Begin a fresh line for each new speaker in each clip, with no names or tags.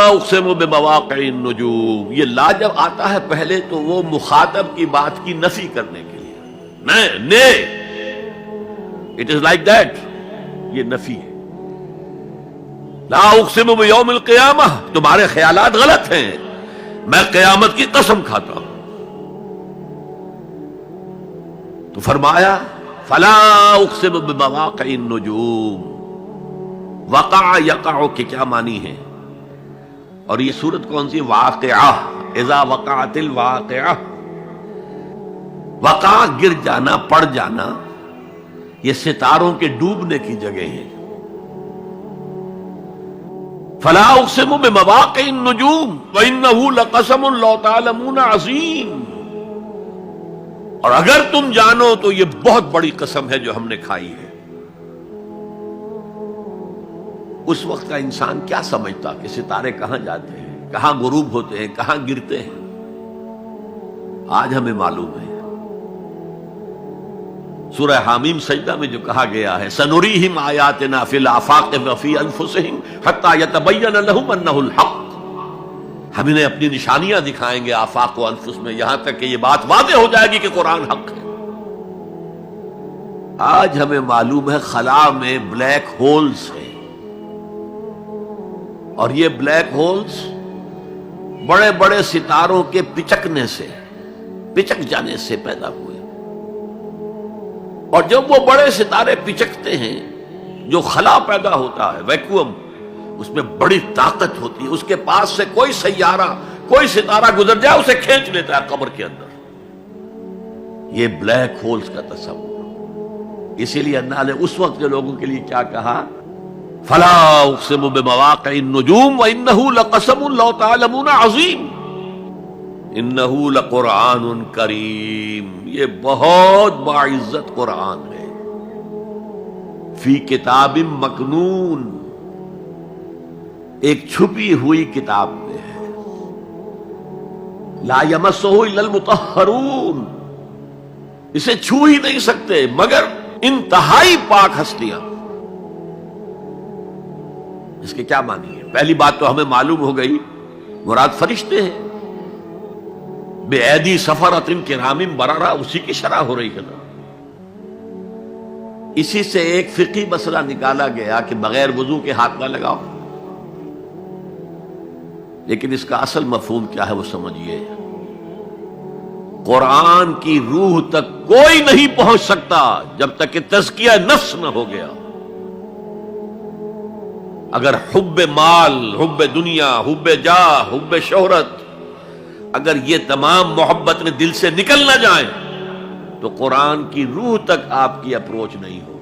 اقسم بمواقع النجوم، یہ لا جب آتا ہے پہلے تو وہ مخاطب کی بات کی نفی کرنے کے لیے، اٹ از لائک دیٹ، یہ نفی ہے۔ لا اقسم بیوم القیامہ، تمہارے خیالات غلط ہیں، میں قیامت کی قسم کھاتا ہوں۔ تو فرمایا فلا اقسم بمواقع النجوم، وقع یقع کے کیا معنی ہے؟ اور یہ سورت کون سی؟ واقعہ، اذا وقعت الواقعہ، وقع گر جانا، پڑ جانا، یہ ستاروں کے ڈوبنے کی جگہ ہے۔ فلا اقسم بمواقع النجوم وانه لقسم لو تعلمون عظیم، اور اگر تم جانو تو یہ بہت بڑی قسم ہے جو ہم نے کھائی ہے۔ اس وقت کا انسان کیا سمجھتا کہ ستارے کہاں جاتے ہیں، کہاں غروب ہوتے ہیں، کہاں گرتے ہیں؟ آج ہمیں معلوم ہے۔ سورہ حامیم سجدہ میں جو کہا گیا ہے سنریہم آیاتنا فی الآفاق وفی انفسہم حتی یتبین لہم انہ الحق، ہم انہیں اپنی نشانیاں دکھائیں گے آفاق و انفس میں، یہاں تک کہ یہ بات واضح ہو جائے گی کہ قرآن حق ہے۔ آج ہمیں معلوم ہے خلا میں بلیک ہولز ہیں، اور یہ بلیک ہولز بڑے بڑے ستاروں کے پچکنے سے، پچک جانے سے پیدا ہوئے، اور جب وہ بڑے ستارے پچکتے ہیں، جو خلا پیدا ہوتا ہے، ویکیوم، اس میں بڑی طاقت ہوتی ہے، اس کے پاس سے کوئی سیارہ، کوئی ستارہ گزر جائے اسے کھینچ لیتا ہے قبر کے اندر۔ یہ بلیک ہولز کا تصور۔ اسی لیے اللہ نے اس وقت کے لوگوں کے لیے کیا کہا؟ فلا اقسم بمواقع النجوم وانه لقسم لو تعلمون عظیم، انه لقرآن کریم، یہ بہت باعزت قرآن ہے، فی کتاب مکنون، ایک چھپی ہوئی کتاب میں ہے، لا یمسہ الا المطہرون، اسے چھو ہی نہیں سکتے مگر انتہائی پاک ہستیاں۔ اس کے کیا معنی ہے؟ پہلی بات تو ہمیں معلوم ہو گئی، مراد فرشتے ہیں، بے ایدی سفرۃ کرام بررہ، اسی کی شرح ہو رہی ہے نا۔ اسی سے ایک فقہی مسئلہ نکالا گیا کہ بغیر وضو کے ہاتھ نہ لگاؤ، لیکن اس کا اصل مفہوم کیا ہے وہ سمجھیے۔ قرآن کی روح تک کوئی نہیں پہنچ سکتا جب تک کہ تزکیہ نفس نہ ہو گیا۔ اگر حب مال، حب دنیا، حب جاہ، حب شہرت، اگر یہ تمام محبت میں دل سے نکل نہ جائیں تو قرآن کی روح تک آپ کی اپروچ نہیں ہوگی۔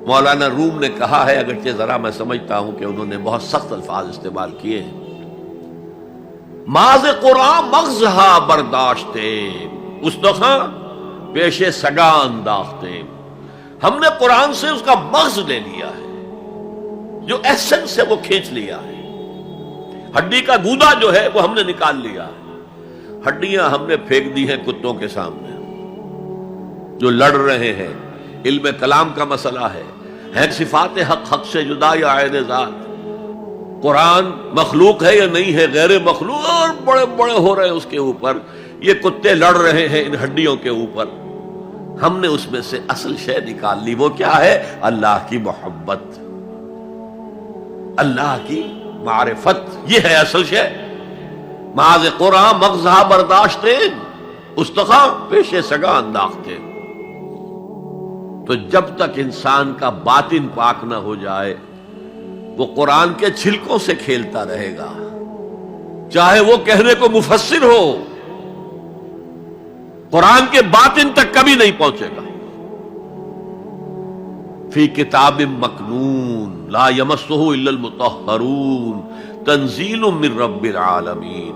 مولانا روم نے کہا ہے، اگرچہ ذرا میں سمجھتا ہوں کہ انہوں نے بہت سخت الفاظ استعمال کیے ہیں، ماز قرآن مغزہا برداشتے استخاں پیش سگا انداختے، ہم نے قرآن سے اس کا مغز لے لیا ہے، جو ایسنس ہے وہ کھینچ لیا ہے، ہڈی کا گودا جو ہے وہ ہم نے نکال لیا ہے، ہڈیاں ہم نے پھینک دی ہیں کتوں کے سامنے جو لڑ رہے ہیں۔ علم کلام کا مسئلہ ہے صفات حق حق سے جدا یا عین ذات، قرآن مخلوق ہے یا نہیں ہے، غیر مخلوق، اور بڑے بڑے ہو رہے ہیں اس کے اوپر، یہ کتے لڑ رہے ہیں ان ہڈیوں کے اوپر۔ ہم نے اس میں سے اصل شے نکال لی، وہ کیا ہے؟ اللہ کی محبت، اللہ کی معرفت، یہ ہے اصل شے۔ ماذ قرآن مغزہ برداشتے استخاں پیش سگا انداختے۔ تو جب تک انسان کا باطن پاک نہ ہو جائے وہ قرآن کے چھلکوں سے کھیلتا رہے گا، چاہے وہ کہنے کو مفسر ہو، قرآن کے باطن تک کبھی نہیں پہنچے گا۔ فی کتاب مکنون لا یمسہ الا المطہرون تنزیل من رب العالمین،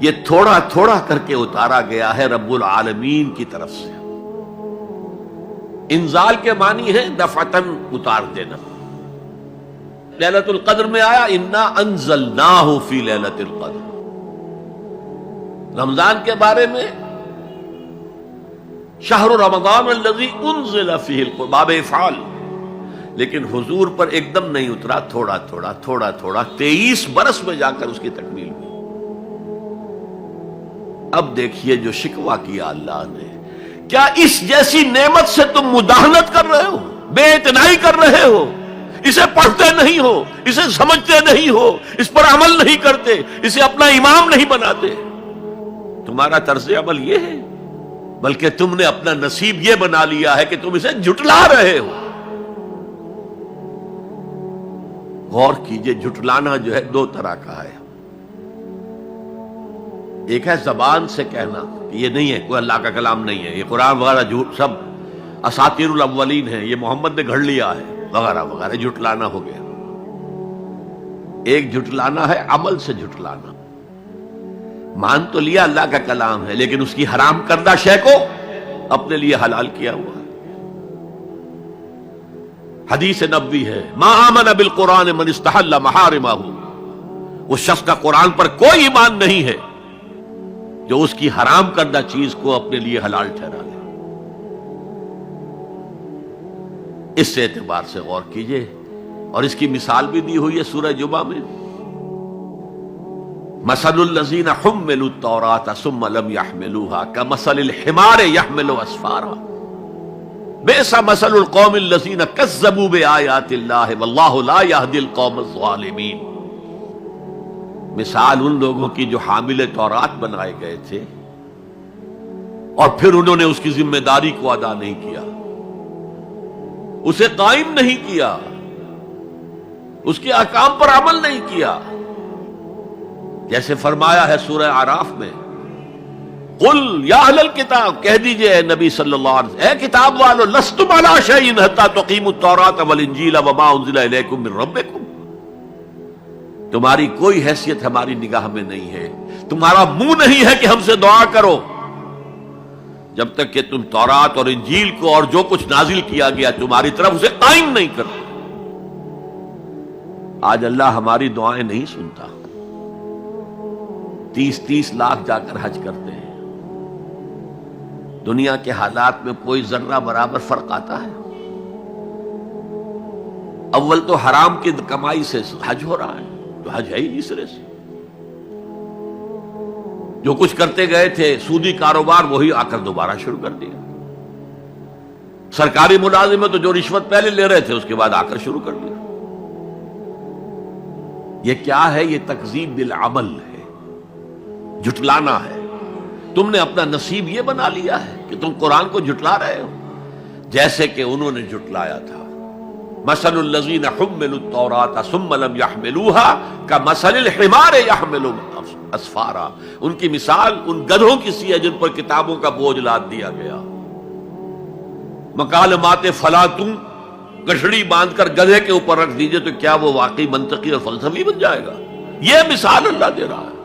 یہ تھوڑا تھوڑا کر کے اتارا گیا ہے رب العالمین کی طرف سے۔ انزال کے معنی ہے دفعتاً اتار دینا۔ لیلۃ القدر میں آیا انا انزلناہ فی لیلۃ القدر، رمضان کے بارے میں شہر رمضان الذی انزل فیہ القرآن، باب افعال، لیکن حضور پر ایک دم نہیں اترا، تھوڑا تھوڑا تھوڑا تھوڑا 23 برس میں جا کر اس کی تکمیل ہوئی۔ اب دیکھیے جو شکوہ کیا اللہ نے، کیا اس جیسی نعمت سے تم مداہنت کر رہے ہو، بے اعتنائی کر رہے ہو، اسے پڑھتے نہیں ہو، اسے سمجھتے نہیں ہو، اس پر عمل نہیں کرتے، اسے اپنا امام نہیں بناتے؟ تمہارا طرز عمل یہ ہے، بلکہ تم نے اپنا نصیب یہ بنا لیا ہے کہ تم اسے جھٹلا رہے ہو۔ غور کیجئے، جھٹلانا جو ہے دو طرح کا ہے۔ ایک ہے زبان سے کہنا کہ یہ نہیں ہے، کوئی اللہ کا کلام نہیں ہے، یہ قرآن وغیرہ جھوٹ، سب اساطیر الاولین ہیں، یہ محمد نے گھڑ لیا ہے وغیرہ وغیرہ، جھٹلانا ہو گیا۔ ایک جھٹلانا ہے عمل سے جھٹلانا، مان تو لیا اللہ کا کلام ہے لیکن اس کی حرام کردہ شے کو اپنے لیے حلال کیا ہوا ہے۔ حدیث نبوی ہے، ما آمن بالقرآن من استحل محارمہ، اس شخص کا قرآن پر کوئی ایمان نہیں ہے جو اس کی حرام کردہ چیز کو اپنے لیے حلال ٹھہرا لے۔ اس سے اعتبار سے غور کیجئے، اور اس کی مثال بھی دی ہوئی ہے سورہ جمعہ میں، مثل الذین حملوا التوراۃ ثم لم يحملوها كمثل الحمار يحمل اسفارا بئس مثل القوم الذین کذبوا بآیات اللہ واللہ لا يهدی القوم الظالمین۔ مثال ان لوگوں کی جو حامل تورات بنائے گئے تھے اور پھر انہوں نے اس کی ذمہ داری کو ادا نہیں کیا، اسے قائم نہیں کیا، اس کے احکام پر عمل نہیں کیا۔ جیسے فرمایا ہے سورہ اعراف میں، قل یا اہل الکتاب، کہہ دیجئے اے نبی صلی اللہ علیہ وسلم، اے کتاب والو، لستم علی شیء حتی تقیموا التوراۃ والانجیل وما انزل الیکم من ربکم، تمہاری کوئی حیثیت ہماری نگاہ میں نہیں ہے، تمہارا منہ نہیں ہے کہ ہم سے دعا کرو جب تک کہ تم تورات اور انجیل کو اور جو کچھ نازل کیا گیا تمہاری طرف اسے قائم نہیں کرتے۔ آج اللہ ہماری دعائیں نہیں سنتا، 30 لاکھ جا کر حج کرتے ہیں، دنیا کے حالات میں کوئی ذرہ برابر فرق آتا ہے؟ اول تو حرام کی کمائی سے حج ہو رہا ہے، تو حج ہے ہی نہیں سرے سے۔ جو کچھ کرتے گئے تھے سودی کاروبار وہی آ کر دوبارہ شروع کر دیا۔ سرکاری ملازم میں تو جو رشوت پہلے لے رہے تھے اس کے بعد آ کر شروع کر دیا۔ یہ کیا ہے؟ یہ تکذیب بالعمل ہے، جھٹلانا ہے۔ تم نے اپنا نصیب یہ بنا لیا ہے کہ تم قرآن کو جھٹلا رہے ہو، جیسے کہ انہوں نے جھٹلایا تھا۔ مثل الذین حملوا التوراۃ ثم لم يحملوها كمثل الحمار يحمل اسفارا، ان کی مثال ان گدھوں کی سی ہے جن پر کتابوں کا بوجھ لاد دیا گیا۔ مکالمات فلاطوں، گٹھڑی باندھ کر گدھے کے اوپر رکھ دیجئے تو کیا وہ واقعی منطقی اور فلسفی بن جائے گا؟ یہ مثال اللہ دے رہا ہے۔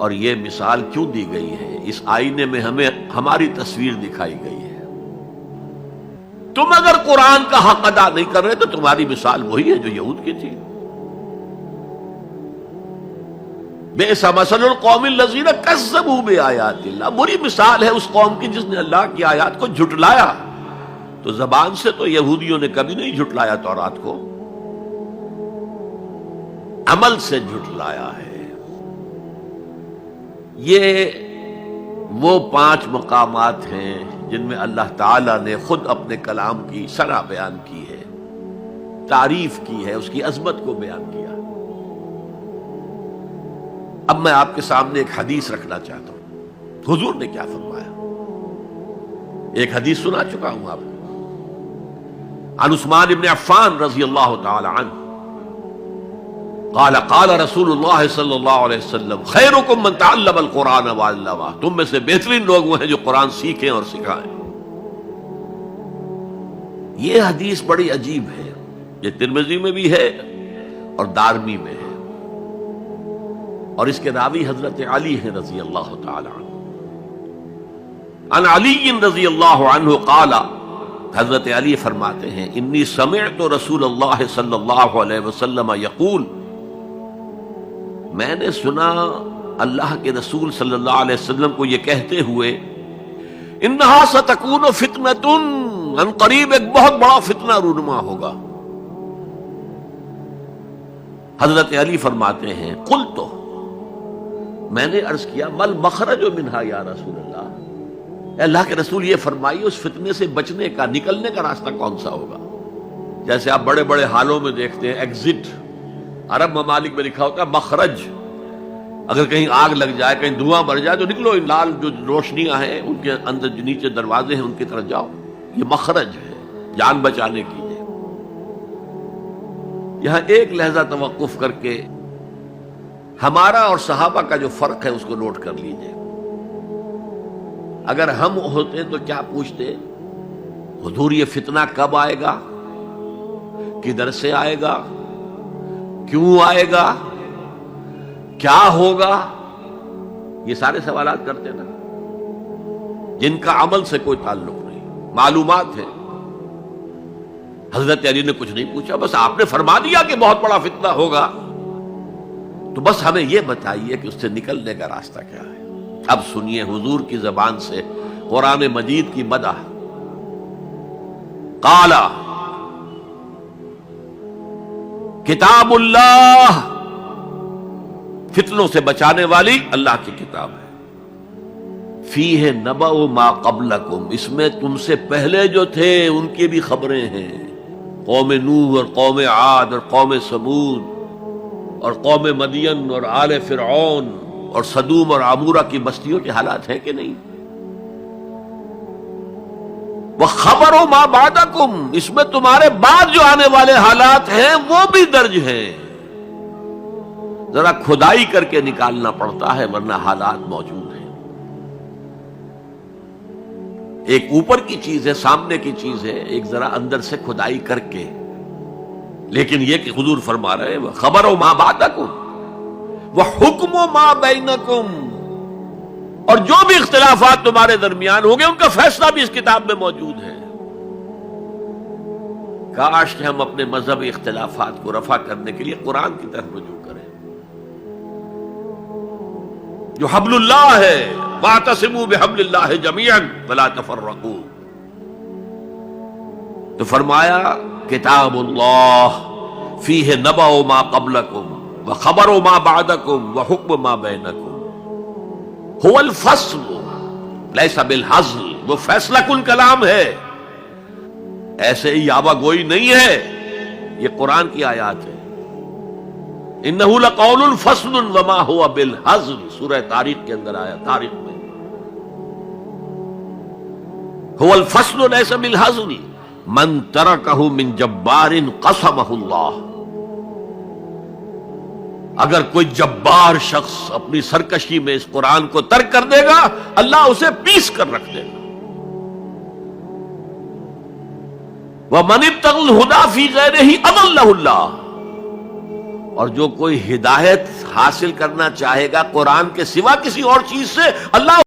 اور یہ مثال کیوں دی گئی ہے؟ اس آئینے میں ہمیں ہماری تصویر دکھائی گئی ہے۔ تم اگر قرآن کا حق ادا نہیں کر رہے تو تمہاری مثال وہی ہے جو یہود کی تھی۔ بئس مثل القوم الذین کذبوا بآیات اللہ، بری مثال ہے اس قوم کی جس نے اللہ کی آیات کو جھٹلایا۔ تو زبان سے تو یہودیوں نے کبھی نہیں جھٹلایا تورات کو، عمل سے جھٹلایا ہے۔ یہ وہ 5 مقامات ہیں جن میں اللہ تعالیٰ نے خود اپنے کلام کی ثنا بیان کی ہے، تعریف کی ہے، اس کی عظمت کو بیان کیا۔ اب میں آپ کے سامنے ایک حدیث رکھنا چاہتا ہوں، حضور نے کیا فرمایا۔ ایک حدیث سنا چکا ہوں آپ کو، عن عثمان بن عفان رضی اللہ تعالی عنہ قال قال رسول اللہ صلی اللہ علیہ وسلم خیرکم من تعلم القرآن وعلمہ، تم میں سے بہترین لوگ وہ ہیں جو قرآن سیکھیں اور سکھائیں۔ یہ حدیث بڑی عجیب ہے، یہ ترمذی میں بھی ہے اور دارمی میں ہے، اور اس کے راوی حضرت علی ہیں رضی اللہ تعالی عنہ۔ عن علی رضی اللہ عنہ قال، حضرت علی فرماتے ہیں انی سمعت رسول اللہ صلی اللہ علیہ وسلم یقول، میں نے سنا اللہ کے رسول صلی اللہ علیہ وسلم کو یہ کہتے ہوئے، انہا ستکون فتنۃ ان قریب ایک بہت بڑا فتنہ رونما ہوگا۔ حضرت علی فرماتے ہیں قلت، میں نے عرض کیا مل مخرج منہا یا رسول اللہ، اے اللہ کے رسول یہ فرمائیے اس فتنے سے بچنے کا، نکلنے کا راستہ کون سا ہوگا؟ جیسے آپ بڑے بڑے حالوں میں دیکھتے ہیں ایگزٹ، عرب ممالک میں لکھا ہوتا ہے مخرج، اگر کہیں آگ لگ جائے، کہیں دھواں بھر جائے تو نکلو، لال جو روشنیاں ہیں ان کے اندر جو نیچے دروازے ہیں ان کی طرف جاؤ، یہ مخرج ہے جان بچانے کی۔ یہاں ایک لحظہ توقف کر کے ہمارا اور صحابہ کا جو فرق ہے اس کو نوٹ کر لیجئے۔ اگر ہم ہوتے تو کیا پوچھتے؟ حضور یہ فتنہ کب آئے گا، کدھر سے آئے گا، کیوں آئے گا، کیا ہوگا؟ یہ سارے سوالات کرتے نا، جن کا عمل سے کوئی تعلق نہیں، معلومات ہے۔ حضرت علی نے کچھ نہیں پوچھا، بس آپ نے فرما دیا کہ بہت بڑا فتنہ ہوگا، تو بس ہمیں یہ بتائیے کہ اس سے نکلنے کا راستہ کیا ہے۔ اب سنیے حضور کی زبان سے قرآن مجید کی مدح۔ قال کتاب اللہ، فتنوں سے بچانے والی اللہ کی کتاب ہے۔ فیہ نبأ ما قبلکم، اس میں تم سے پہلے جو تھے ان کی بھی خبریں ہیں، قوم نوح اور قوم عاد اور قوم سمود اور قوم مدین اور آل فرعون اور سدوم اور عمورہ کی بستیوں کے حالات ہیں کہ نہیں؟ وَخَبَرُ مَا بَعْدَكُمْ، اس میں تمہارے بعد جو آنے والے حالات ہیں وہ بھی درج ہیں، ذرا کھدائی کر کے نکالنا پڑتا ہے ورنہ حالات موجود ہیں۔ ایک اوپر کی چیز ہے، سامنے کی چیز ہے، ایک ذرا اندر سے کھدائی کر کے، لیکن یہ کہ حضور فرما رہے ہیں خبر ما بعدکم وحکم ما بینکم، اور جو بھی اختلافات تمہارے درمیان ہوں گے ان کا فیصلہ بھی اس کتاب میں موجود ہے۔ کاش کہ ہم اپنے مذہبی اختلافات کو رفع کرنے کے لیے قرآن کی طرف رجوع کریں، جو حبل اللہ ہے، واعتصموا بحبل اللہ جميعا ولا تفرقوا۔ تو فرمایا کتاب اللہ فیہ نبأ ما قبلکم وخبر ما بعدکم وحکم ما بینکم، هو الفصل لیس بالحزل، وہ فیصلہ کن کلام ہے، ایسے ہی یابہ گوئی نہیں ہے، یہ قرآن کی آیات ہے۔ انہ لقول فصل وما هو بالحزل، سورہ طارق کے اندر آیا، طارق میں هو الفصل لیس بالحزل من ترکہ من جبار قسمہ اللہ، اگر کوئی جبار شخص اپنی سرکشی میں اس قرآن کو ترک کر دے گا اللہ اسے پیس کر رکھ دے گا۔ وَمَنِ ابْتَغَى الْهُدَى فِي غَيْرِهِ أَضَلَّهُ اللَّهُ، اور جو کوئی ہدایت حاصل کرنا چاہے گا قرآن کے سوا کسی اور چیز سے، اللہ